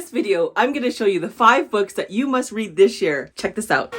this video, I'm going to show you the 5 books that you must read this year. Check this out.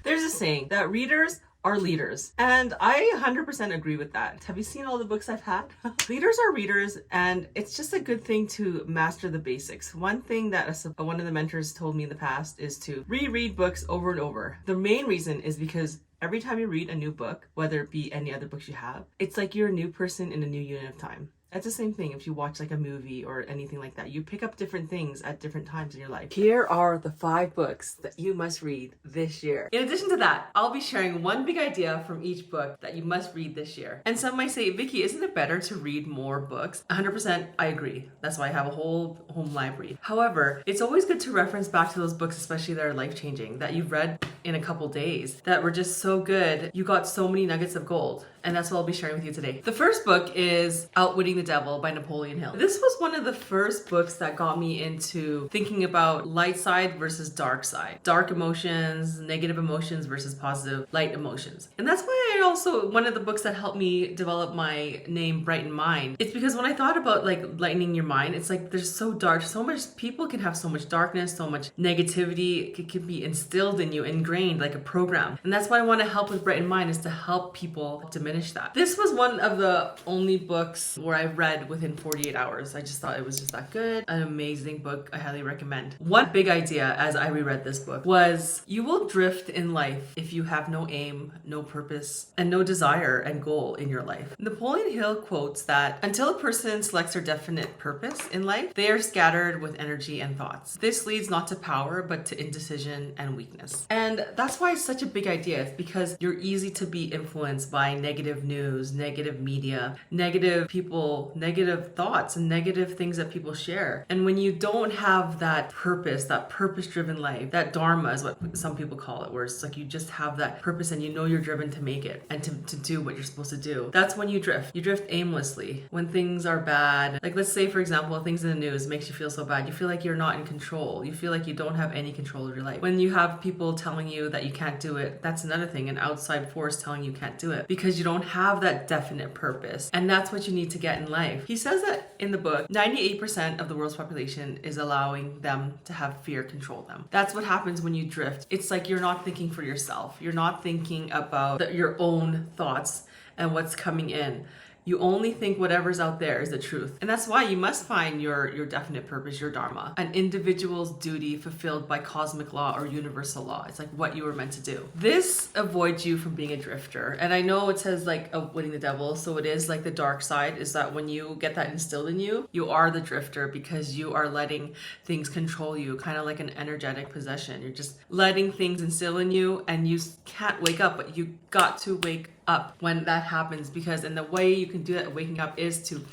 There's a saying that readers are leaders, and I 100% agree with that. Have you seen all the books I've had? Leaders are readers, and it's just a good thing to master the basics. One thing that one of the mentors told me in the past is to reread books over and over. The main reason is because every time you read a new book, whether it be any other books you have, it's like you're a new person in a new unit of time. That's the same thing if you watch like a movie or anything like that. You pick up different things at different times in your life. Here are the 5 books that you must read this year. In addition to that, I'll be sharing one big idea from each book that you must read this year. And some might say, Vicky, isn't it better to read more books? 100% I agree. That's why I have a whole home library. However, it's always good to reference back to those books, especially that are life-changing, that you've read in a couple days, that were just so good. You got so many nuggets of gold. And that's what I'll be sharing with you today. The first book is Outwitting the Devil by Napoleon Hill. This was one of the first books that got me into thinking about light side versus dark side. Dark emotions, negative emotions versus positive light emotions. And that's why I also, one of the books that helped me develop my name Brighten Mind. It's because when I thought about like lightening your mind, it's like there's so dark, so much, people can have so much darkness, so much negativity. It can be instilled in you, ingrained like a program. And that's why I want to help with Brighten Mind, is to help people diminish that. This was one of the only books where I read within 48 hours. I just thought it was just that good. An amazing book. I highly recommend. One big idea as I reread this book was you will drift in life if you have no aim, no purpose, and no desire and goal in your life. Napoleon Hill quotes that until a person selects their definite purpose in life, they are scattered with energy and thoughts. This leads not to power, but to indecision and weakness. And that's why it's such a big idea. It's because you're easy to be influenced by negative news, negative media, negative people, negative thoughts, and negative things that people share. And when you don't have that purpose, that purpose-driven life, that dharma is what some people call it, where it's like you just have that purpose and you know you're driven to make it and to do what you're supposed to do. That's when you drift. You drift aimlessly. When things are bad, like let's say for example, things in the news makes you feel so bad. You feel like you're not in control. You feel like you don't have any control of your life. When you have people telling you that you can't do it, that's another thing, an outside force telling you can't do it because you don't have that definite purpose. And that's what you need to get in life. He says that in the book, 98% of the world's population is allowing them to have fear control them. That's what happens when you drift. It's like you're not thinking for yourself. You're not thinking about your own thoughts and what's coming in. You only think whatever's out there is the truth. And that's why you must find your definite purpose, your dharma, an individual's duty fulfilled by cosmic law or universal law. It's like what you were meant to do. This avoids you from being a drifter. And I know it says like outwitting the devil, so it is like the dark side, is that when you get that instilled in you, you are the drifter because you are letting things control you, kind of like an energetic possession. You're just letting things instill in you and you can't wake up, but you got to wake up when that happens, because and the way you can do that waking up is to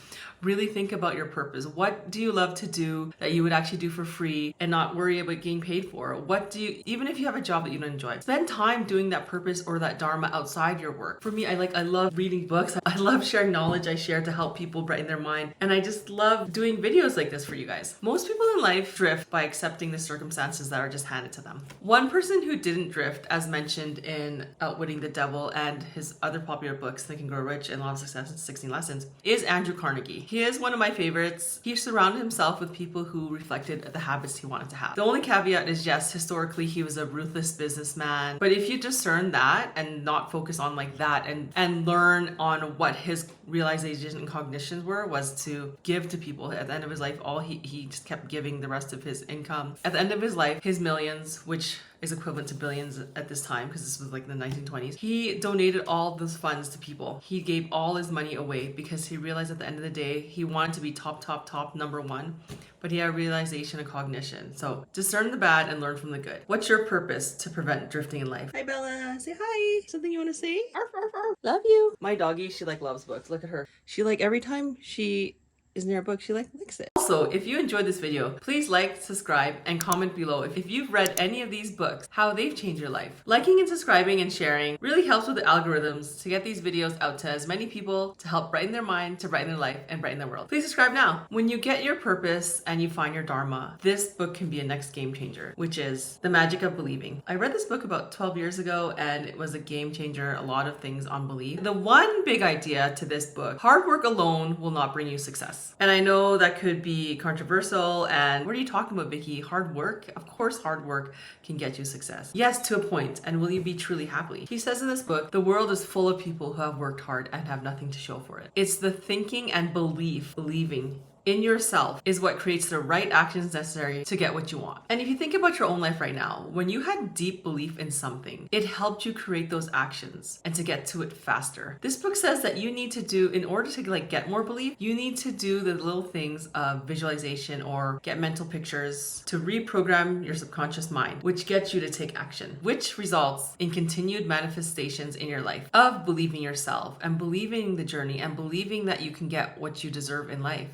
really think about your purpose. What do you love to do that you would actually do for free and not worry about getting paid for? What do you, even if you have a job that you don't enjoy, spend time doing that purpose or that dharma outside your work. For me, I love reading books. I love sharing knowledge I share to help people brighten their mind. And I just love doing videos like this for you guys. Most people in life drift by accepting the circumstances that are just handed to them. One person who didn't drift, as mentioned in Outwitting the Devil and his other popular books, Think and Grow Rich and Law of Success and 16 Lessons, is Andrew Carnegie. He is one of my favorites. He surrounded himself with people who reflected the habits he wanted to have. The only caveat is, yes, historically he was a ruthless businessman, but if you discern that and not focus on like that and learn on what his realization and cognitions was to give to people at the end of his life, he just kept giving the rest of his income. At the end of his life, his millions, which is equivalent to billions at this time because this was like the 1920s. He donated all those funds to people. He gave all his money away because he realized at the end of the day, he wanted to be top, number one, but he had a realization and cognition. So discern the bad and learn from the good. What's your purpose to prevent drifting in life? Hi, Bella. Say hi. Something you want to say? Arf, arf, arf. Love you. My doggie, she loves books. Look at her. She every time she Isn't there a book she likes it? Also, if you enjoyed this video, please like, subscribe, and comment below if you've read any of these books, how they've changed your life. Liking and subscribing and sharing really helps with the algorithms to get these videos out to as many people to help brighten their mind, to brighten their life, and brighten their world. Please subscribe now. When you get your purpose and you find your dharma, this book can be a next game changer, which is The Magic of Believing. I read this book about 12 years ago and it was a game changer, a lot of things on belief. The one big idea to this book, hard work alone will not bring you success. And I know that could be controversial and what are you talking about, Vicky? Hard work? Of course hard work can get you success. Yes, to a point. And will you be truly happy? He says in this book, the world is full of people who have worked hard and have nothing to show for it. It's the thinking and believing in yourself is what creates the right actions necessary to get what you want. And if you think about your own life right now, when you had deep belief in something, it helped you create those actions and to get to it faster. This book says that you need to do, in order to get more belief, you need to do the little things of visualization or get mental pictures to reprogram your subconscious mind, which gets you to take action, which results in continued manifestations in your life of believing yourself and believing the journey and believing that you can get what you deserve in life.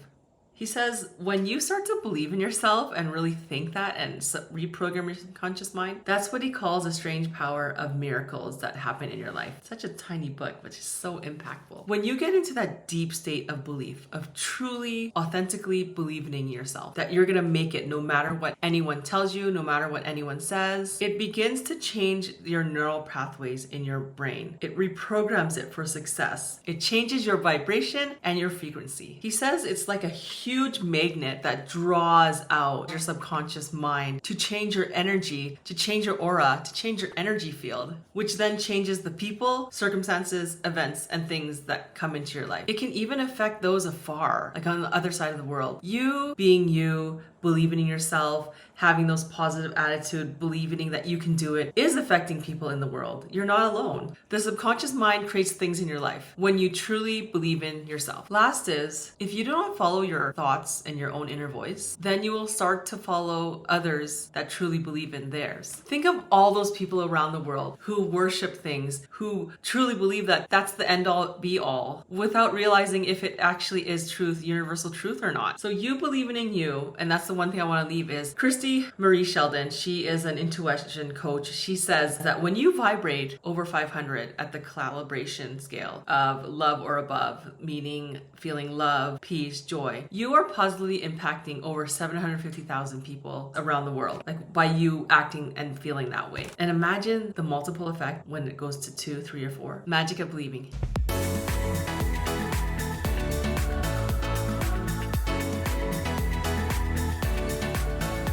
He says, when you start to believe in yourself and really think that and reprogram your subconscious mind, that's what he calls a strange power of miracles that happen in your life. Such a tiny book, but it's so impactful. When you get into that deep state of belief, of truly, authentically believing in yourself, that you're gonna make it no matter what anyone tells you, no matter what anyone says, it begins to change your neural pathways in your brain. It reprograms it for success. It changes your vibration and your frequency. He says it's like a huge magnet that draws out your subconscious mind to change your energy, to change your aura, to change your energy field, which then changes the people, circumstances, events, and things that come into your life. It can even affect those afar, like on the other side of the world. You being you, believing in yourself, having those positive attitude, believing that you can do it is affecting people in the world. You're not alone. The subconscious mind creates things in your life when you truly believe in yourself. Last is, if you do not follow your thoughts and your own inner voice, then you will start to follow others that truly believe in theirs. Think of all those people around the world who worship things, who truly believe that that's the end all be all, without realizing if it actually is truth, universal truth or not. So you believing in you, and that's the one thing I want to leave is Christy Marie Sheldon. She is an intuition coach. She says that when you vibrate over 500 at the calibration scale of love or above, meaning feeling love, peace, joy, you are positively impacting over 750,000 people around the world, like by you acting and feeling that way. And imagine the multiple effect when it goes to 2, 3, or 4. Magic of believing.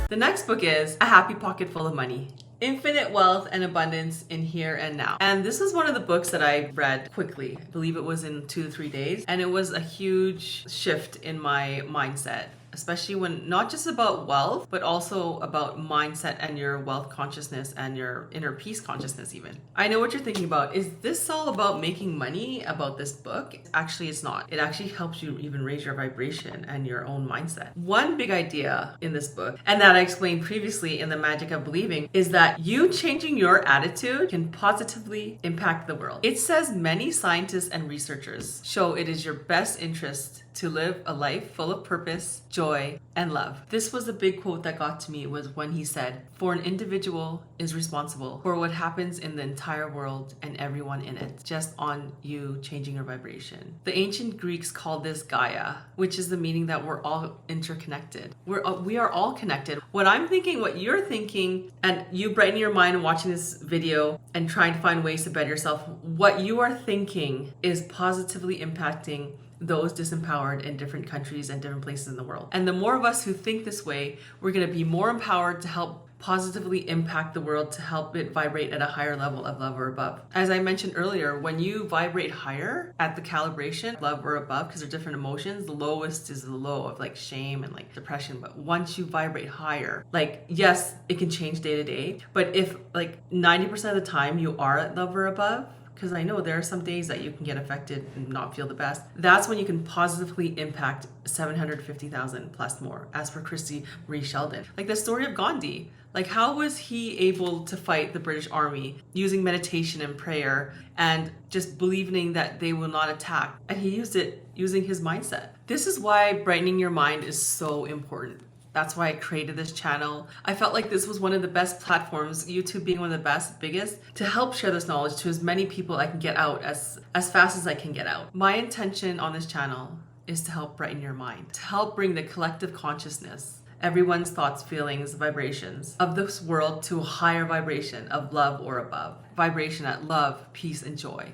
The next book is A Happy Pocket Full of Money. Infinite Wealth and Abundance in Here and Now. And this is one of the books that I read quickly. I believe it was in 2 to 3 days. And it was a huge shift in my mindset, especially when not just about wealth, but also about mindset and your wealth consciousness and your inner peace consciousness even. I know what you're thinking about. Is this all about making money about this book? Actually, it's not. It actually helps you even raise your vibration and your own mindset. One big idea in this book, and that I explained previously in The Magic of Believing, is that you changing your attitude can positively impact the world. It says many scientists and researchers show it is your best interest to live a life full of purpose, joy, and love. This was a big quote that got to me, was when he said, for an individual is responsible for what happens in the entire world and everyone in it, just on you changing your vibration. The ancient Greeks called this Gaia, which is the meaning that we're all interconnected. We are all connected. What I'm thinking, what you're thinking, and you brighten your mind and watching this video and trying to find ways to better yourself, what you are thinking is positively impacting those disempowered in different countries and different places in the world. And the more of us who think this way, we're going to be more empowered to help positively impact the world, to help it vibrate at a higher level of love or above. As I mentioned earlier, when you vibrate higher at the calibration, love or above, because they're different emotions, the lowest is the low of like shame and like depression. But once you vibrate higher, like, yes, it can change day to day, but if like 90% of the time you are at love or above, because I know there are some days that you can get affected and not feel the best. That's when you can positively impact 750,000 plus more, as per Christy Marie Sheldon. Like the story of Gandhi. Like, how was he able to fight the British Army using meditation and prayer and just believing that they will not attack? And he used it using his mindset. This is why brightening your mind is so important. That's why I created this channel. I felt like this was one of the best platforms, YouTube being one of the best, biggest, to help share this knowledge to as many people I can get out as fast as I can get out. My intention on this channel is to help brighten your mind, to help bring the collective consciousness, everyone's thoughts, feelings, vibrations of this world to a higher vibration of love or above. Vibration at love, peace, and joy.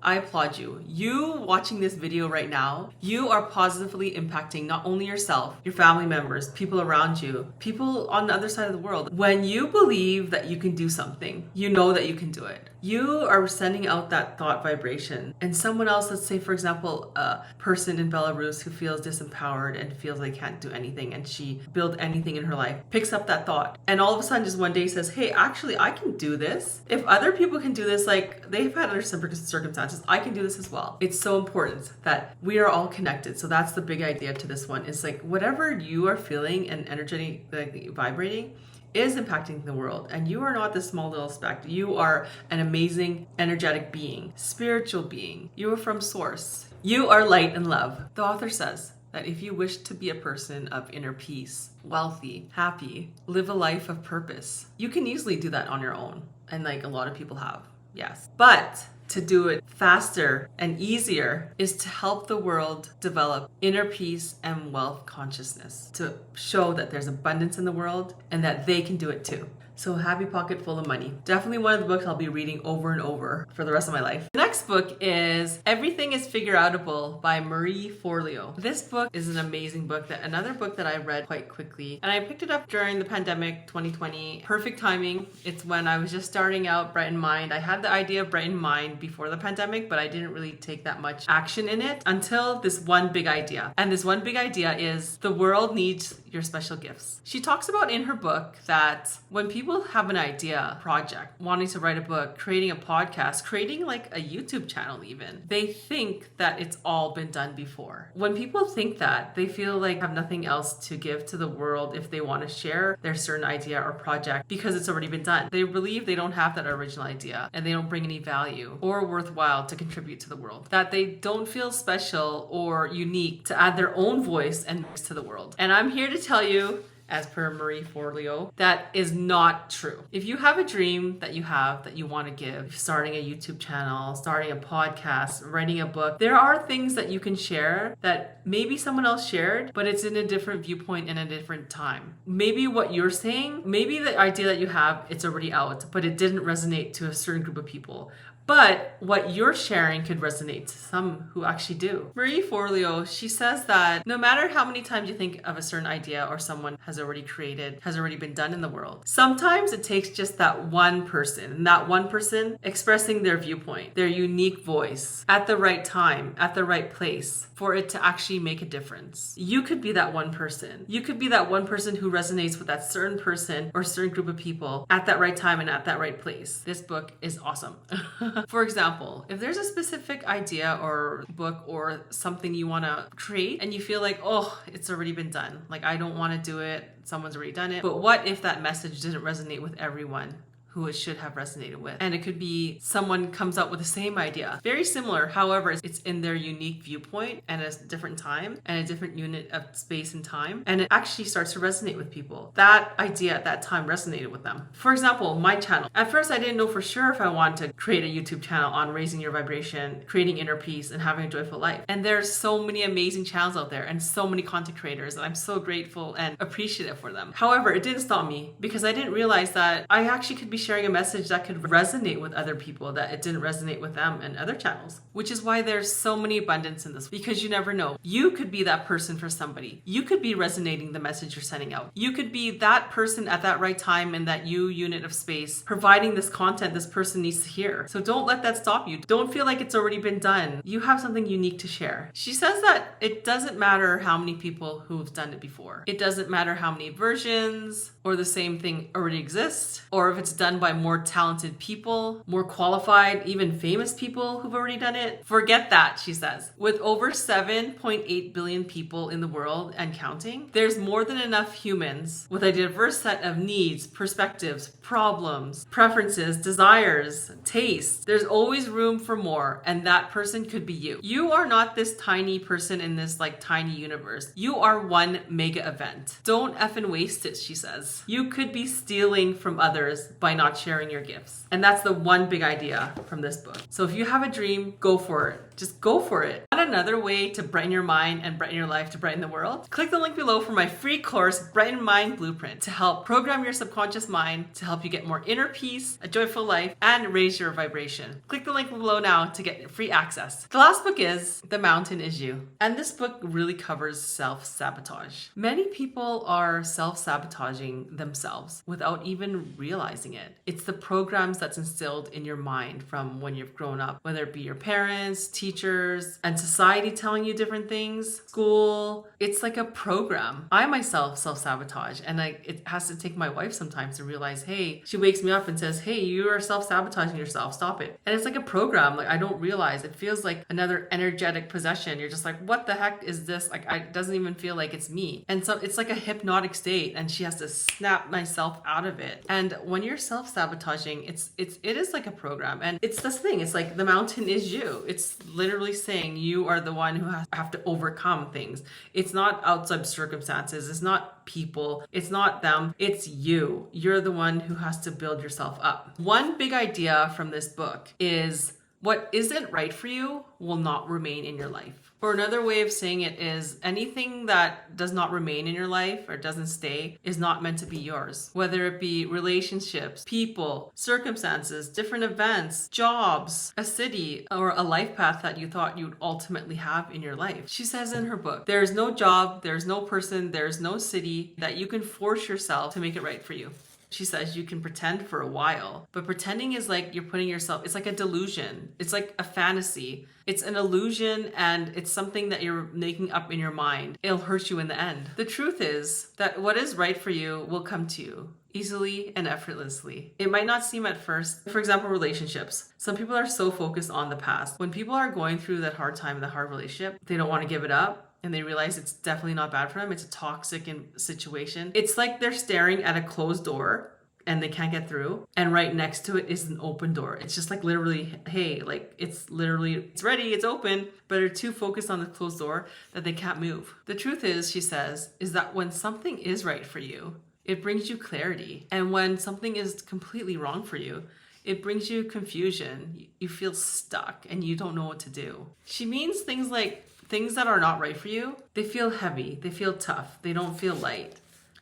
I applaud you. You watching this video right now, you are positively impacting not only yourself, your family members, people around you, people on the other side of the world. When you believe that you can do something, you know that you can do it. You are sending out that thought vibration, and someone else, let's say for example, a person in Belarus who feels disempowered and feels they can't do anything and she build anything in her life, picks up that thought and all of a sudden just one day says, hey, actually I can do this. If other people can do this, like they've had other circumstances, I can do this as well. It's so important that we are all connected. So that's the big idea to this one. It's like whatever you are feeling and energetic, like vibrating, is impacting the world. And you are not this small little speck. You are an amazing energetic being, spiritual being. You are from source. You are light and love. The author says that if you wish to be a person of inner peace, wealthy, happy, live a life of purpose, you can easily do that on your own. And like a lot of people have, yes. But to do it faster and easier is to help the world develop inner peace and wealth consciousness, to show that there's abundance in the world and that they can do it too. So Happy Pocket Full of Money. Definitely one of the books I'll be reading over and over for the rest of my life. The next book is Everything is Figureoutable by Marie Forleo. This book is an amazing book, another book that I read quite quickly. And I picked it up during the pandemic 2020. Perfect timing. It's when I was just starting out Brighten Mind. I had the idea of Brighten Mind before the pandemic, but I didn't really take that much action in it until this one big idea. And this one big idea is the world needs your special gifts. She talks about in her book that when people have an idea, project, wanting to write a book, creating a podcast, creating like a YouTube channel even, they think that it's all been done before. When people think that, they feel like have nothing else to give to the world if they want to share their certain idea or project because it's already been done. They believe they don't have that original idea and they don't bring any value or worthwhile to contribute to the world. That they don't feel special or unique to add their own voice and mix to the world. And I'm here to tell you, as per Marie Forleo, that is not true. If you have a dream that you want to give, starting a YouTube channel, starting a podcast, writing a book, there are things that you can share that maybe someone else shared, but it's in a different viewpoint in a different time. Maybe what you're saying, maybe the idea that you have, it's already out, but it didn't resonate to a certain group of people. But what you're sharing could resonate to some who actually do. Marie Forleo, she says that no matter how many times you think of a certain idea or someone has already created, has already been done in the world, sometimes it takes just that one person, and that one person expressing their viewpoint, their unique voice at the right time, at the right place for it to actually make a difference. You could be that one person. You could be that one person who resonates with that certain person or certain group of people at that right time and at that right place. This book is awesome. For example, if there's a specific idea or book or something you want to create and you feel like, oh, it's already been done. Like, I don't want to do it. Someone's already done it. But what if that message didn't resonate with everyone who it should have resonated with? And it could be someone comes up with the same idea, very similar, however it's in their unique viewpoint and a different time and a different unit of space and time, and it actually starts to resonate with people. That idea at that time resonated with them. For example, my channel, at first I didn't know for sure if I wanted to create a YouTube channel on raising your vibration, creating inner peace, and having a joyful life. And there's so many amazing channels out there and so many content creators, and I'm so grateful and appreciative for them. However, it didn't stop me because I didn't realize that I actually could be sharing a message that could resonate with other people, that it didn't resonate with them and other channels, which is why there's so many abundance in this, because you never know. You could be that person for somebody. You could be resonating the message you're sending out. You could be that person at that right time in that unit of space, providing this content this person needs to hear. So don't let that stop you. Don't feel like it's already been done. You have something unique to share. She says that it doesn't matter how many people who've done it before. It doesn't matter how many versions or the same thing already exists, or if it's done done by more talented people, more qualified, even famous people who've already done it. Forget that, she says. With over 7.8 billion people in the world and counting, there's more than enough humans with a diverse set of needs, perspectives, problems, preferences, desires, tastes. There's always room for more, and that person could be you. You are not this tiny person in this like tiny universe. You are one mega event. Don't effing waste it, she says. You could be stealing from others by not sharing your gifts. And that's the one big idea from this book. So if you have a dream, go for it. Just go for it. Want another way to brighten your mind and brighten your life to brighten the world? Click the link below for my free course, Brighten Mind Blueprint, to help program your subconscious mind, to help you get more inner peace, a joyful life, and raise your vibration. Click the link below now to get free access. The last book is The Mountain Is You. And this book really covers self-sabotage. Many people are self-sabotaging themselves without even realizing it. It's the programs that's instilled in your mind from when you've grown up, whether it be your parents, teachers, and society telling you different things, school. It's like a program. I myself self-sabotage, and it has to take my wife sometimes to realize, hey, she wakes me up and says, hey, you are self-sabotaging yourself, stop it. And it's like a program. Like I don't realize. It feels like another energetic possession. You're just like, what the heck is this? Like it doesn't even feel like it's me. And so it's like a hypnotic state, and she has to snap myself out of it. And when you're self-sabotaging, it is like a program. And it's this thing. It's like the mountain is you. It's literally saying you are the one who have to overcome things. It's not outside circumstances. It's not people. It's not them. It's you. You're the one who has to build yourself up. One big idea from this book is what isn't right for you will not remain in your life. Or another way of saying it is anything that does not remain in your life or doesn't stay is not meant to be yours. Whether it be relationships, people, circumstances, different events, jobs, a city, or a life path that you thought you'd ultimately have in your life. She says in her book, there is no job, there's no person, there's no city that you can force yourself to make it right for you. She says you can pretend for a while, but pretending is like you're putting yourself, it's like a delusion. It's like a fantasy. It's an illusion, and it's something that you're making up in your mind. It'll hurt you in the end. The truth is that what is right for you will come to you easily and effortlessly. It might not seem at first. For example, relationships. Some people are so focused on the past. When people are going through that hard time, the hard relationship, they don't want to give it up. And they realize it's definitely not bad for them. It's a toxic situation. It's like they're staring at a closed door and they can't get through. And right next to it is an open door. It's just like literally, hey, like it's ready, it's open, but they're too focused on the closed door that they can't move. The truth is, she says, is that when something is right for you, it brings you clarity. And when something is completely wrong for you, it brings you confusion. You feel stuck and you don't know what to do. She means things like things that are not right for you, they feel heavy, they feel tough, they don't feel light.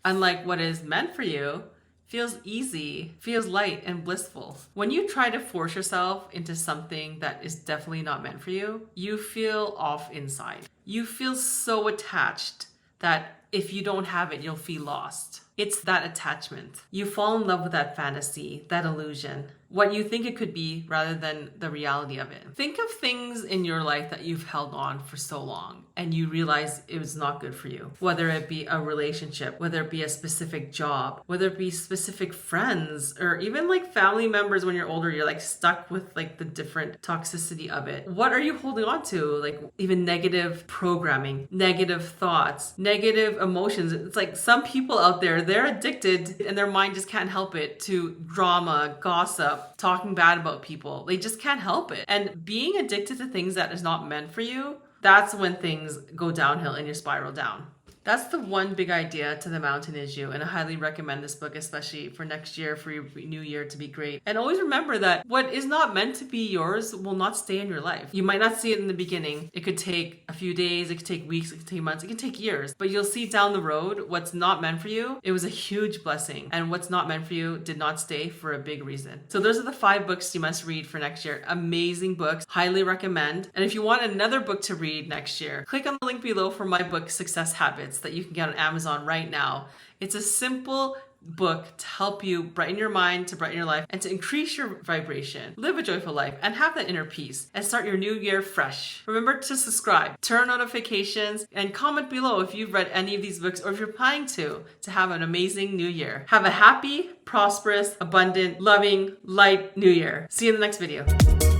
Unlike what is meant for you, feels easy, feels light and blissful. When you try to force yourself into something that is definitely not meant for you, you feel off inside. You feel so attached that if you don't have it, you'll feel lost. It's that attachment. You fall in love with that fantasy, that illusion, what you think it could be rather than the reality of it. Think of things in your life that you've held on for so long and you realize it was not good for you. Whether it be a relationship, whether it be a specific job, whether it be specific friends, or even like family members. When you're older, you're like stuck with like the different toxicity of it. What are you holding on to? Like even negative programming, negative thoughts, negative emotions. It's like some people out there, they're addicted and their mind just can't help it to drama, gossip, talking bad about people. They just can't help it. And being addicted to things that is not meant for you, that's when things go downhill and you spiral down. That's the one big idea to The Mountain Is You, and I highly recommend this book, especially for next year, for your new year to be great. And always remember that what is not meant to be yours will not stay in your life. You might not see it in the beginning. It could take a few days, it could take weeks, it could take months, it can take years, but you'll see down the road what's not meant for you. It was a huge blessing, and what's not meant for you did not stay for a big reason. So those are the 5 books you must read for next year. Amazing books, highly recommend. And if you want another book to read next year, click on the link below for my book, Success Habits, that you can get on Amazon right now. It's a simple book to help you brighten your mind, to brighten your life, and to increase your vibration, live a joyful life, and have that inner peace, and start your new year fresh. Remember to subscribe, turn on notifications, and comment below if you've read any of these books or if you're planning to have an amazing new year. Have a happy, prosperous, abundant, loving, light new year. See you in the next video.